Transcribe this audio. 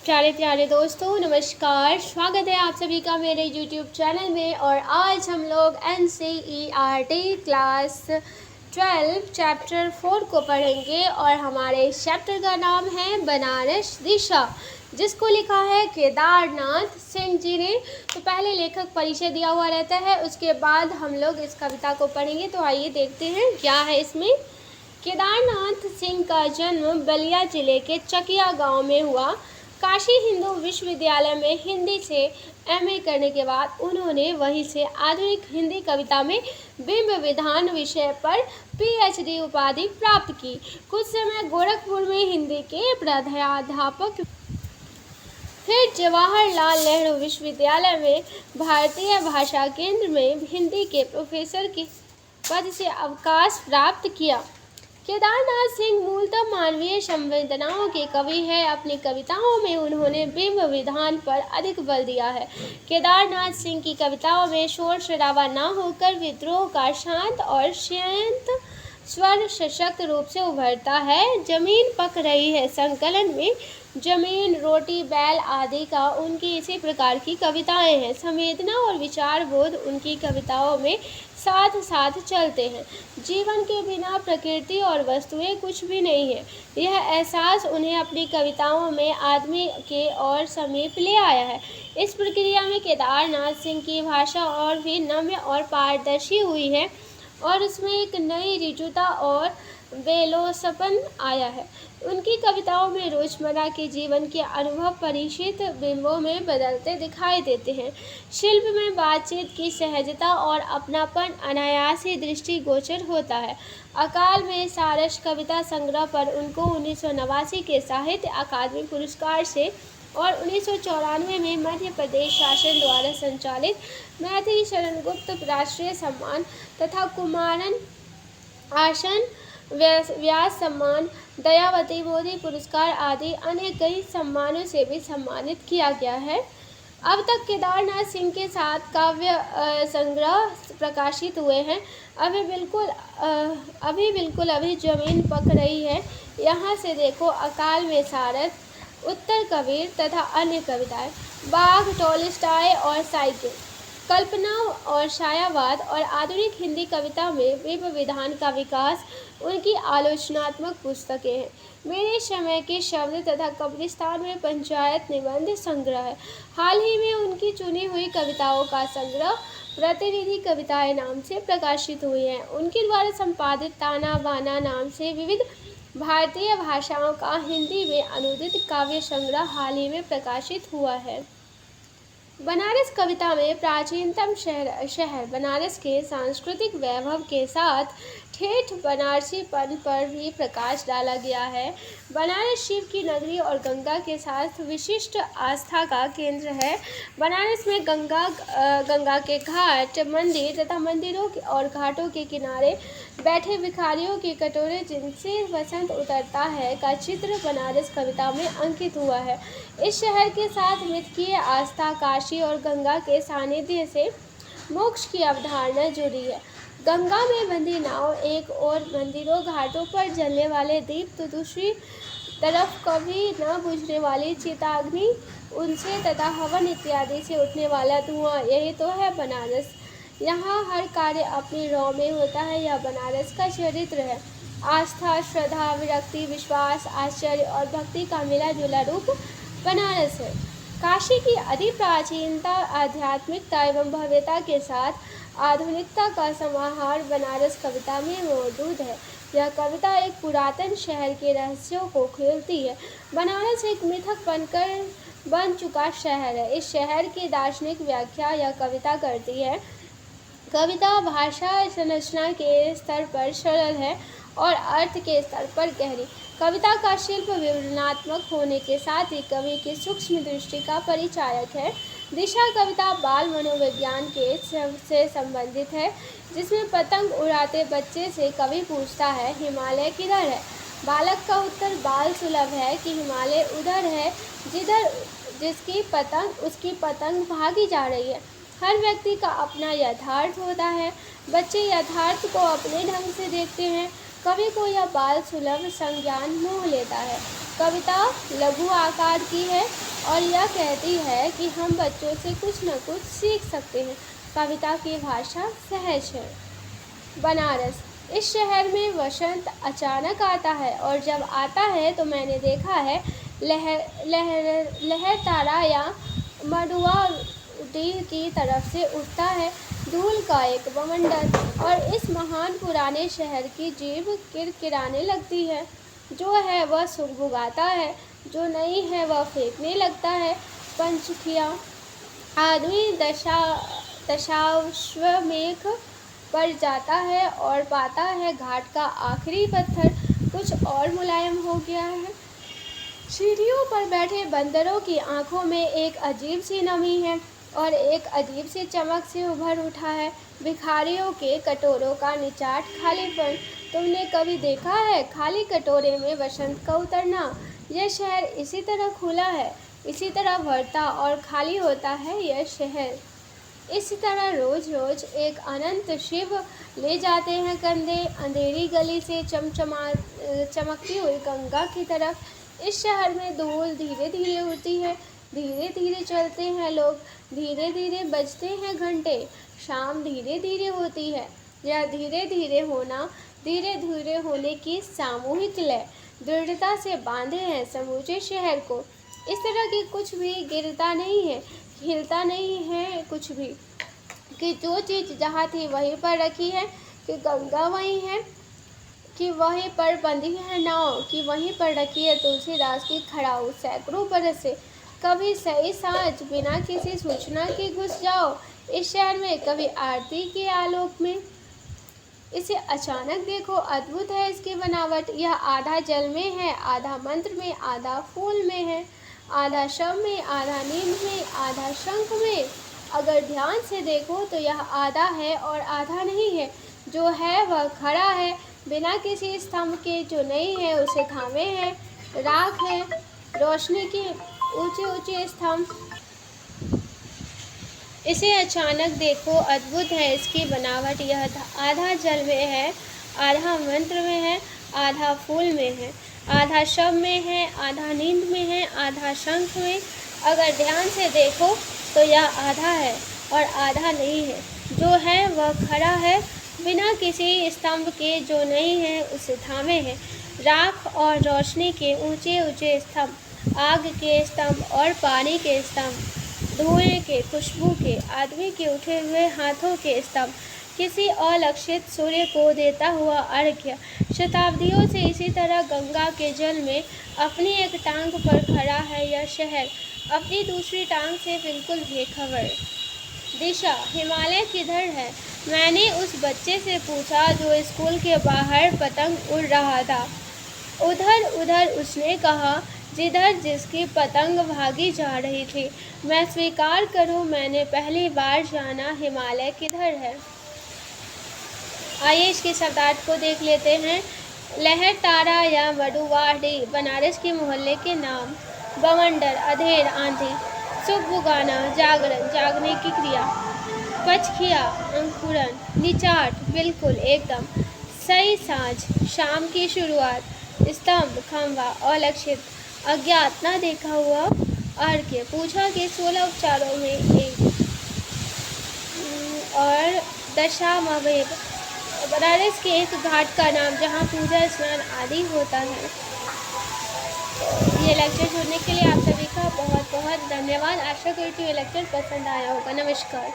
प्यारे प्यारे दोस्तों, नमस्कार। स्वागत है आप सभी का मेरे YouTube चैनल में। और आज हम लोग NCERT क्लास 12 चैप्टर 4 को पढ़ेंगे और हमारे इस चैप्टर का नाम है बनारस दिशा, जिसको लिखा है केदारनाथ सिंह जी ने। तो पहले लेखक परिचय दिया हुआ रहता है, उसके बाद हम लोग इस कविता को पढ़ेंगे। तो आइए देखते हैं क्या है इसमें। केदारनाथ सिंह का जन्म बलिया जिले के चकिया गांव में हुआ। काशी हिंदू विश्वविद्यालय में हिंदी से MA करने के बाद उन्होंने वहीं से आधुनिक हिंदी कविता में बिंब विधान विषय पर PhD उपाधि प्राप्त की। कुछ समय गोरखपुर में हिंदी के प्राध्यापक, फिर जवाहरलाल नेहरू विश्वविद्यालय में भारतीय भाषा केंद्र में हिंदी के प्रोफेसर के पद से अवकाश प्राप्त किया। केदारनाथ सिंह मूलतः मानवीय संवेदनाओं के कवि हैं। अपनी कविताओं में उन्होंने बिंब विधान पर अधिक बल दिया है। केदारनाथ सिंह की कविताओं में शोर शराबा न होकर विद्रोह का शांत और शांत स्वर सशक्त रूप से उभरता है। जमीन पक रही है संकलन में जमीन, रोटी, बैल आदि का उनकी इसी प्रकार की कविताएं हैं। संवेदना और विचार बोध उनकी कविताओं में साथ साथ चलते हैं। जीवन के बिना प्रकृति और वस्तुएं कुछ भी नहीं है। यह एहसास उन्हें अपनी कविताओं में आदमी के और समीप ले आया है। इस प्रक्रिया में केदारनाथ सिंह की भाषा और भी नम्य और पारदर्शी हुई है और उसमें एक नई ऋजुता और बेलोसपन आया है। उनकी कविताओं में रोजमर्रा के जीवन के अनुभव परिचित बिंबों में बदलते दिखाई देते हैं। शिल्प में बातचीत की सहजता और अपनापन अनायास ही दृष्टिगोचर होता है। अकाल में सारस कविता संग्रह पर उनको 1989 के साहित्य अकादमी पुरस्कार से और 1994 में मध्य प्रदेश शासन द्वारा संचालित मैथिली शरण गुप्त राष्ट्रीय सम्मान तथा कुमारन आसन व्यास सम्मान, दयावती मोदी पुरस्कार आदि अन्य कई सम्मानों से भी सम्मानित किया गया है। अब तक केदारनाथ सिंह के 7 काव्य संग्रह प्रकाशित हुए हैं। अभी जमीन पक रही है, यहाँ से देखो, अकाल में सारस, उत्तर कबीर तथा अन्य कविताएं, बाघ, टॉलस्टॉय और साइकिल, कल्पना और छायावाद और आधुनिक हिंदी कविता में बिंब विधान का विकास उनकी आलोचनात्मक पुस्तकें हैं। मेरे समय के शब्द तथा कब्रिस्तान में पंचायत निबंध संग्रह है। हाल ही में उनकी चुनी हुई कविताओं का संग्रह प्रतिनिधि कविताएं नाम से प्रकाशित हुई है। उनके द्वारा संपादित ताना बाना नाम से विविध भारतीय भाषाओं का हिंदी में अनुदित काव्य संग्रह हाल ही में प्रकाशित हुआ है। बनारस कविता में प्राचीनतम शहर बनारस के सांस्कृतिक वैभव के साथ ठेठ बनारसीपन पर भी प्रकाश डाला गया है। बनारस शिव की नगरी और गंगा के साथ विशिष्ट आस्था का केंद्र है। बनारस में गंगा के घाट, मंदिर तथा मंदिरों और घाटों के किनारे बैठे भिखारियों के कटोरे जिनसे वसंत उतरता है का चित्र बनारस कविता में अंकित हुआ है। इस शहर के साथ मिथकीय आस्था, काशी और गंगा के सानिध्य से मोक्ष की अवधारणा जुड़ी है। गंगा में बंधी नाव एक और मंदिरों घाटों पर जलने वाले दीप तो दूसरी तरफ कभी न बुझने वाली चिताग्नि, उनसे तथा हवन इत्यादि से उठने वाला धुआं, यही तो है बनारस। यहाँ हर कार्य अपनी रौ में होता है। यह बनारस का चरित्र है। आस्था, श्रद्धा, विरक्ति, विश्वास, आश्चर्य और भक्ति का मिला जुला रूप बनारस है। काशी की अति प्राचीनता, आध्यात्मिकता एवं भव्यता के साथ आधुनिकता का समाहार बनारस कविता में मौजूद है। यह कविता एक पुरातन शहर के रहस्यों को खोलती है। बनारस एक मिथक बन चुका शहर है। इस शहर की दार्शनिक व्याख्या यह कविता करती है। कविता भाषा संरचना के स्तर पर सरल है और अर्थ के स्तर पर गहरी। कविता का शिल्प विवरणात्मक होने के साथ ही कवि की सूक्ष्म दृष्टि का परिचायक है। दिशा कविता बाल मनोविज्ञान से संबंधित है, जिसमें पतंग उड़ाते बच्चे से कवि पूछता है, हिमालय किधर है? बालक का उत्तर बाल सुलभ है कि हिमालय उधर है जिधर उसकी पतंग भागी जा रही है। हर व्यक्ति का अपना यथार्थ होता है। बच्चे यथार्थ को अपने ढंग से देखते हैं। कवि को यह बाल सुलभ संज्ञान मोह लेता है। कविता लघु आकार की है और यह कहती है कि हम बच्चों से कुछ न कुछ सीख सकते हैं। कविता की भाषा सहज है। बनारस। इस शहर में वसंत अचानक आता है, और जब आता है तो मैंने देखा है लहर तारा या मडुआ डीह की तरफ से उठता है धूल का एक बवंडर, और इस महान पुराने शहर की जीभ किरकिराने लगती है। जो है वह सुगबुगाता है, जो नहीं है वह फेंकने लगता है पंचखिया। आदमी दशाश्वमेध पर जाता है और पाता है घाट का आखिरी पत्थर कुछ और मुलायम हो गया है। सीढ़ियों पर बैठे बंदरों की आंखों में एक अजीब सी नमी है और एक अजीब सी चमक से उभर उठा है। भिखारियों के कटोरों का निचाट खालीपन। तुमने कभी देखा है खाली कटोरे में वसंत का उतरना? यह शहर इसी तरह खुला है, इसी तरह भरता और खाली होता है यह शहर। इसी तरह रोज रोज एक अनंत शिव ले जाते हैं कंधे अंधेरी गली से चमकती हुई गंगा की तरफ। इस शहर में धूल धीरे धीरे उड़ती है, धीरे धीरे चलते हैं लोग, धीरे धीरे बजते हैं घंटे। शाम धीरे धीरे होती है। यह धीरे धीरे होने की सामूहिक लय दृढ़ता से बांधे हैं समूचे शहर को। इस तरह की कुछ भी गिरता नहीं है, हिलता नहीं है कुछ भी, कि जो चीज़ जहाँ थी वहीं पर रखी है, कि गंगा वहीं है, कि वहीं पर बंधी है नाव, कि वहीं पर रखी है तुलसीदास की खड़ाऊ सैकड़ों बरस से। कभी सही साँझ बिना किसी सूचना के घुस जाओ इस शहर में, कभी आरती के आलोक में। इसे अचानक देखो, अद्भुत है इसकी बनावट। यह आधा जल में है, आधा मंत्र में, आधा फूल में है, आधा शव में, आधा नींद में, आधा शंख में। अगर ध्यान से देखो तो यह आधा है और आधा नहीं है। जो है वह खड़ा है बिना किसी स्तंभ के, जो नहीं है उसे थामे है। राख है, रोशनी के ऊंचे ऊंचे स्तंभ। इसे अचानक देखो, अद्भुत है इसकी बनावट। यह आधा जल में है, आधा मंत्र में है, आधा फूल में है, आधा शव में है, आधा नींद में है, आधा शंख में। अगर ध्यान से देखो तो यह आधा है और आधा नहीं है। जो है वह खड़ा है बिना किसी स्तंभ के, जो नहीं है उसे थामे है। राख और रोशनी के ऊंचे ऊंचे स्तंभ, आग के स्तंभ और पानी के स्तंभ, धुएं के, खुशबू के, आदमी के उठे हुए हाथों के स्तंभ, किसी अलक्षित सूर्य को देता हुआ अर्घ्य। शताब्दियों से इसी तरह गंगा के जल में अपनी एक टांग पर खड़ा है यह शहर, अपनी दूसरी टांग से बिल्कुल बेखबर। दिशा, हिमालय किधर है? मैंने उस बच्चे से पूछा जो स्कूल के बाहर पतंग उड़ रहा था। उधर उधर, उसने कहा, जिधर जिसकी पतंग भागी जा रही थी। मैं स्वीकार करूं, मैंने पहली बार जाना हिमालय किधर है। आइए इसके शब्दार्थ को देख लेते हैं। लहर तारा या मडुवाडी बनारस के मोहल्ले के नाम। बवंडर, अधेर, आंधी। सुगबुगाना, जागरण, जागने की क्रिया। पचखिया, अंकुरन। निचाट, बिल्कुल, एकदम। सही साँझ, शाम की शुरुआत। स्तंभ, खंभा, अलक्षित, अज्ञात, न देखा हुआ। अर्घ्य, पूछा कि 16 उपचारों में एक। और दशाश्वमेध, बनारस के एक घाट का नाम जहाँ पूजा स्नान आदि होता है। ये लेक्चर सुनने के लिए आप सभी का बहुत बहुत धन्यवाद। आशा करती हूँ ये लेक्चर पसंद आया होगा। नमस्कार।